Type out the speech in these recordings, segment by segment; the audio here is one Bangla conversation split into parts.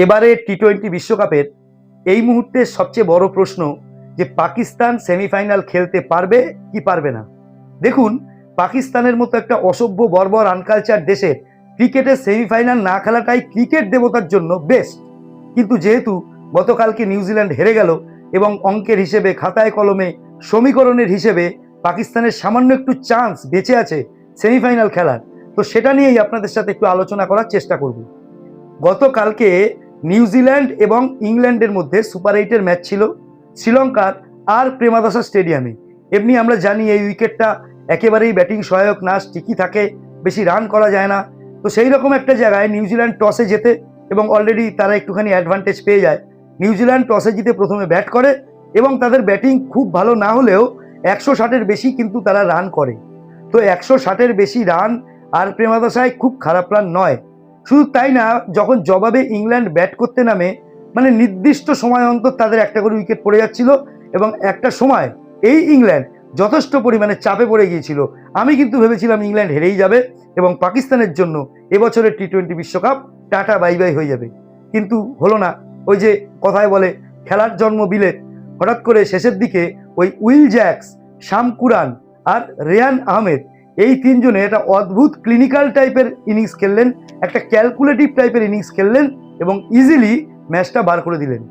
এবারে টি-20 বিশ্বকাপের এই মুহূর্তে সবচেয়ে বড় প্রশ্ন যে পাকিস্তান সেমিফাইনাল খেলতে পারবে কি পারবে না। দেখুন, পাকিস্তানের মতো একটা অসভ্য বর্বর আনকালচার দেশের ক্রিকেটের সেমিফাইনাল না খেলাটাই ক্রিকেট দেবতার জন্য বেস্ট। কিন্তু যেহেতু গতকালকে নিউজিল্যান্ড হেরে গেল এবং অঙ্কের হিসেবে খাতায় কলমে সমীকরণের হিসেবে পাকিস্তানের সামান্য একটু চান্স বেঁচে আছে সেমিফাইনাল খেলার, তো সেটা নিয়েই আপনাদের সাথে একটু আলোচনা করার চেষ্টা করব। গতকালকে নিউজিল্যান্ড এবং ইংল্যান্ডের মধ্যে সুপার 8-এর ম্যাচ ছিল শ্রীলঙ্কার আর প্রেমাদাসা স্টেডিয়ামে। এমনি আমরা জানি এই উইকেটটা একেবারেই ব্যাটিং সহায়ক না, স্টিকি থাকে, বেশি রান করা যায় না। তো সেই রকম একটা জায়গায় নিউজিল্যান্ড টসে জেতে এবং অলরেডি তারা একটুখানি অ্যাডভান্টেজ পেয়ে যায়। নিউজিল্যান্ড টসে জিতে প্রথমে ব্যাট করে এবং তাদের ব্যাটিং খুব ভালো না হলেও 160-এর বেশি কিন্তু তারা রান করে। তো 160-এর বেশি রান আর প্রেমাদাসায় খুব খারাপ রান নয়। শুধু তাই না, যখন জবাবে ইংল্যান্ড ব্যাট করতে নামে মানে নির্দিষ্ট সময় অন্তর তাদের একটা করে উইকেট পড়ে যাচ্ছিল এবং একটা সময় এই ইংল্যান্ড যথেষ্ট পরিমাণে চাপে পড়ে গিয়েছিল। আমি কিন্তু ভেবেছিলাম ইংল্যান্ড হেরেই যাবে এবং পাকিস্তানের জন্য এবছরের টি-20 বিশ্বকাপ টাটা বাই বাই হয়ে যাবে, কিন্তু হলো না। ওই যে কথায় বলে খেলার জন্ম বিলেত। হঠাৎ করে শেষের দিকে ওই উইল জ্যাক্স, শাম কুরান আর রেয়ান আহমেদ এই তিনজনে একটা অদ্ভুত ক্লিনিক্যাল টাইপের ইনিংস খেললেন, একটা ক্যালকুলেটিভ টাইপের ইনিংস খেললেন এবং ইজিলি ম্যাচটা বার করে দিলেন।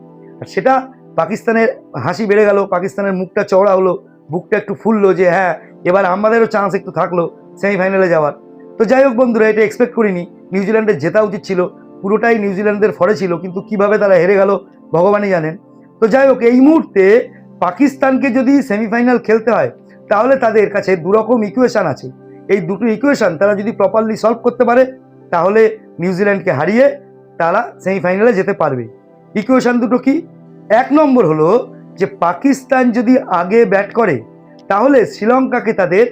আর সেটা পাকিস্তানের হাসি বেড়ে গেল, পাকিস্তানের মুখটা চওড়া হলো, বুকটা একটু ফুললো যে হ্যাঁ, এবার আমাদেরও চান্স একটু থাকলো সেমিফাইনালে যাওয়ার। তো যাই হোক বন্ধুরা, এটা এক্সপেক্ট করিনি। নিউজিল্যান্ডের জেতা উচিত ছিল, পুরোটাই নিউজিল্যান্ডের ফরে ছিল, কিন্তু কিভাবে তারা হেরে গেল ভগবানই জানেন। তো যাই হোক, এই মুহূর্তে পাকিস্তানকে যদি সেমিফাইনাল খেলতে হয় তাহলে তাদের কাছে দুরকম ইকুয়েশন আছে। এই দুটো ইকুয়েশন তারা যদি প্রপারলি সলভ করতে পারে তাহলে নিউজিল্যান্ডকে হারিয়ে তারা সেমিফাইনালে যেতে পারবে। ইকুয়েশন দুটো কি? এক নম্বর হলো যে পাকিস্তান যদি আগে ব্যাট করে তাহলে শ্রীলঙ্কাকে তাদের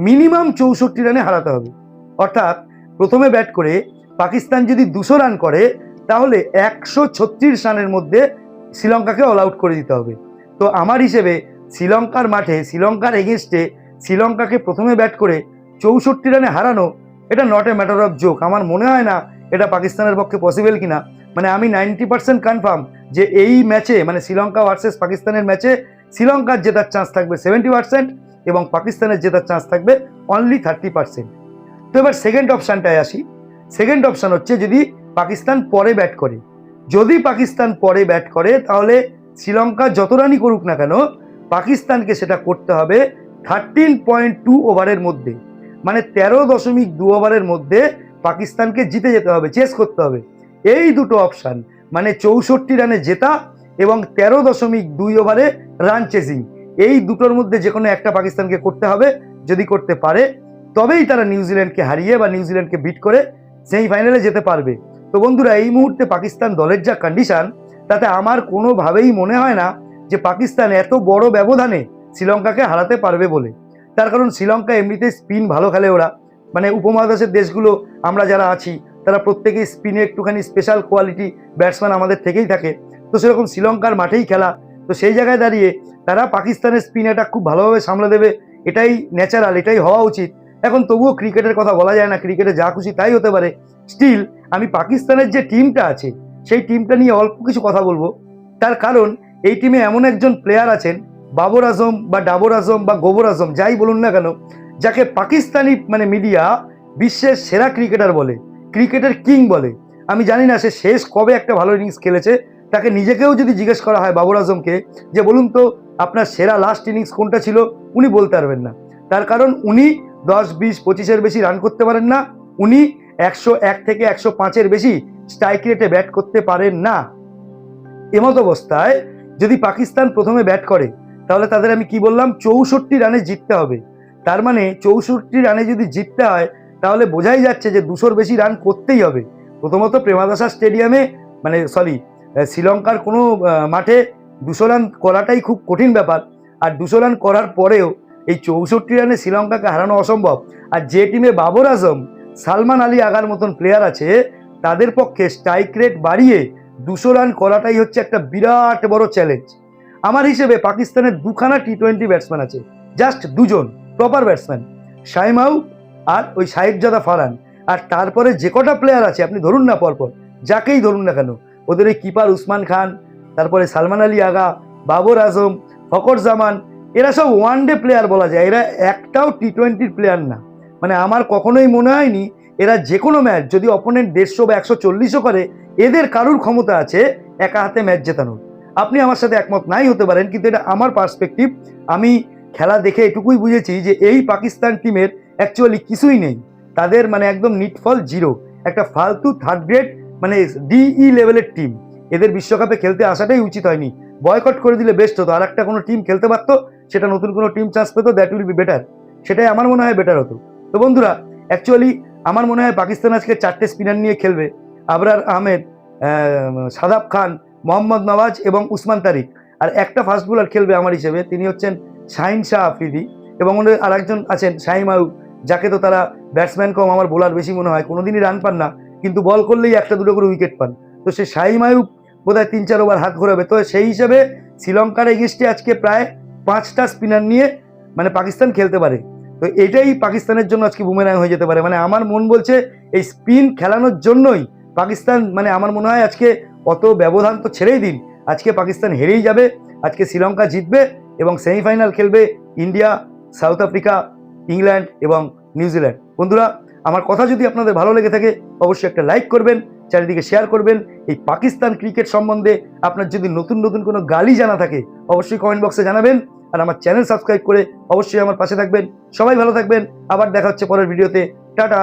মিনিমাম 64 রানে হারাতে হবে। অর্থাৎ প্রথমে ব্যাট করে পাকিস্তান যদি 200 রান করে তাহলে 136 রানের মধ্যে শ্রীলঙ্কাকে অল আউট করে দিতে হবে। তো আমার হিসেবে শ্রীলঙ্কার মাঠে শ্রীলঙ্কার এগেনস্টে শ্রীলঙ্কাকে প্রথমে ব্যাট করে 64 রানে হারানো, এটা not a matter of joke. আমার মনে হয় না এটা পাকিস্তানের পক্ষে পসিবল কিনা। মানে আমি 90% কনফার্ম যে এই ম্যাচে মানে শ্রীলঙ্কা ভার্সেস পাকিস্তানের ম্যাচে শ্রীলঙ্কার জেতার চান্স থাকবে 70% এবং পাকিস্তানের জেতার চান্স থাকবে অনলি 30%। তো এবার সেকেন্ড অপশানটায় আসি। সেকেন্ড অপশান হচ্ছে যদি পাকিস্তান পরে ব্যাট করে। যদি পাকিস্তান পরে ব্যাট করে তাহলে শ্রীলঙ্কা যত রানই করুক না কেন পাকিস্তানকে সেটা করতে হবে 13.2 ওভারের মধ্যে, মানে 13.2 ওভারের মধ্যে পাকিস্তানকে জিতে যেতে হবে, চেস করতে হবে। এই দুটো অপশান মানে 64 রানে জেতা এবং 13.2 ওভারে রান চেসিং, এই দুটোর মধ্যে যে কোনো একটা পাকিস্তানকে করতে হবে। যদি করতে পারে তবেই তারা নিউজিল্যান্ডকে হারিয়ে বা নিউজিল্যান্ডকে বিট করে সেমিফাইনালে যেতে পারবে। তো বন্ধুরা, এই মুহূর্তে পাকিস্তান দলের যা কন্ডিশন তাতে আমার কোনোভাবেই মনে হয় না যে পাকিস্তান এত বড় ব্যবধানে শ্রীলঙ্কাকে হারাতে পারবে বলে। তার কারণ শ্রীলঙ্কা এমনিতে স্পিন ভালো খেলে। ওরা মানে উপমহাদেশের দেশগুলো আমরা যারা আছি তারা প্রত্যেকেই স্পিনে একটুখানি স্পেশাল কোয়ালিটি ব্যাটসম্যান আমাদের থেকেই থাকে। তো সেরকম শ্রীলঙ্কার মাঠেই খেলা, তো সেই জায়গায় দাঁড়িয়ে তারা পাকিস্তানের স্পিন অ্যাটাক খুব ভালোভাবে সামলে দেবে, এটাই ন্যাচারাল, এটাই হওয়া উচিত। এখন তবুও ক্রিকেটের কথা বলা যায় না, ক্রিকেটে যা খুশি তাই হতে পারে। স্টিল আমি পাকিস্তানের যে টিমটা আছে সেই টিমটা নিয়ে অল্প কিছু কথা বলবো। তার কারণ এই টিমে এমন একজন প্লেয়ার আছেন, বাবর আজম বা ডাবর আজম বা গোবর আজম যাই বলুন না কেন, যাকে পাকিস্তানি মানে মিডিয়া বিশ্বের সেরা ক্রিকেটার বলে, ক্রিকেটের কিং বলে। আমি জানি না সে শেষ কবে একটা ভালো ইনিংস খেলেছে। তাকে নিজেকেও যদি জিজ্ঞেস করা হয় বাবর আজমকে যে বলুন তো আপনার সেরা লাস্ট ইনিংস কোনটা ছিল, উনি বলতে পারবেন না। তার কারণ উনি 10, 20, 25-এর বেশি রান করতে পারেন না। উনি 101 থেকে 105-এর বেশি স্ট্রাইক রেটে ব্যাট করতে পারেন না। এমত অবস্থায় যদি পাকিস্তান প্রথমে ব্যাট করে তাহলে তাদের আমি কি বললাম 64 রানে জিততে হবে। তার মানে 64 রানে যদি জিততে হয় তাহলে বোঝাই যাচ্ছে যে 200-র বেশি রান করতেই হবে। প্রথমত প্রেমাদাসা স্টেডিয়ামে মানে শ্রীলঙ্কার কোনো মাঠে 200 রান করাটাই খুব কঠিন ব্যাপার। আর 200 রান করার পরেও এই 64 রানে শ্রীলঙ্কাকে হারানো অসম্ভব। আর যে টিমে বাবর আজম, সালমান আলী আগার মতন প্লেয়ার আছে তাদের পক্ষে স্ট্রাইক রেট বাড়িয়ে 200 রান করাটাই হচ্ছে একটা বিরাট বড় চ্যালেঞ্জ। আমার হিসেবে পাকিস্তানের দুখানা টি-20 ব্যাটসম্যান আছে, জাস্ট দুজন প্রপার ব্যাটসম্যান, শাইমাউ আর ওই সাহিবজাদা ফারহান। আর তারপরে যে কটা প্লেয়ার আছে আপনি ধরুন না পরপর, যাকেই ধরুন না কেন, ওদের ওই কিপার উসমান খান, তারপরে সালমান আলী আগা, বাবর আজম, ফকর জামান, এরা সব ওয়ানডে প্লেয়ার বলা যায়, এরা একটাও টি-20 প্লেয়ার না। মানে আমার কখনোই মনে হয়নি এরা যে কোনো ম্যাচ যদি অপোনেন্ট 150 বা 140ও করে, এদের কারুর ক্ষমতা আছে একা হাতে ম্যাচ জেতানোর। আপনি আমার সাথে একমত নাই হতে পারেন, কিন্তু এটা আমার পার্সপেক্টিভ। আমি খেলা দেখে এটুকুই বুঝেছি যে এই পাকিস্তান টিমের অ্যাকচুয়ালি কিছুই নেই, তাদের মানে একদম নিটফল জিরো, একটা ফালতু থার্ড গ্রেড মানে ডিই লেভেলের টিম। এদের বিশ্বকাপে খেলতে আসাটাই উচিত হয়নি, বয়কট করে দিলে বেস্ট হতো, আর একটা কোনো টিম খেলতে পারতো, সেটা নতুন কোনো টিম চান্স পেতো, দ্যাট উইল বি বেটার, সেটাই আমার মনে হয় বেটার হতো। তো বন্ধুরা, অ্যাকচুয়ালি আমার মনে হয় পাকিস্তান আজকে 4টে স্পিনার নিয়ে খেলবে, আবরার আহমেদ, সাদাব খান, মোহাম্মদ নওয়াজ এবং উসমান তারিক, আর একটা ফাস্ট বোলার খেলবে আমার হিসেবে, তিনি হচ্ছেন শাহিন শাহ আফ্রিদি, এবং ওদের আর একজন আছেন শাহিম আয়ুব, যাকে তো তারা ব্যাটসম্যান কম আমার বোলার বেশি মনে হয়, কোনোদিনই রান পান না, কিন্তু বল করলেই একটা দুটো করে উইকেট পান। তো সে শাহিম আয়ুব বোধহয় 3-4 ওভার হাত ঘোরাবে। তো সেই হিসেবে শ্রীলঙ্কার এগেইনস্টে আজকে প্রায় 5টা স্পিনার নিয়ে মানে পাকিস্তান খেলতে পারে। তো এটাই পাকিস্তানের জন্য আজকে বুমেরাং হয়ে যেতে পারে। মানে আমার মন বলছে এই স্পিন খেলানোর জন্যই পাকিস্তান, মানে আমার মনে হয় আজকে অত ব্যবধান তো ছেড়েই দিন, আজকে পাকিস্তান হেরেই যাবে, আজকে শ্রীলঙ্কা জিতবে এবং সেমিফাইনাল খেলবে ইন্ডিয়া, সাউথ আফ্রিকা, ইংল্যান্ড এবং নিউজিল্যান্ড। বন্ধুরা, আমার কথা যদি আপনাদের ভালো লেগে থাকে অবশ্যই একটা লাইক করবেন, চারিদিকে শেয়ার করবেন। এই পাকিস্তান ক্রিকেট সম্বন্ধে আপনার যদি নতুন নতুন কোনো গালি জানা থাকে অবশ্যই কমেন্ট বক্সে জানাবেন, আর আমার চ্যানেল সাবস্ক্রাইব করে অবশ্যই আমার পাশে থাকবেন। সবাই ভালো থাকবেন, আবার দেখা হচ্ছে পরের ভিডিওতে। টাটা।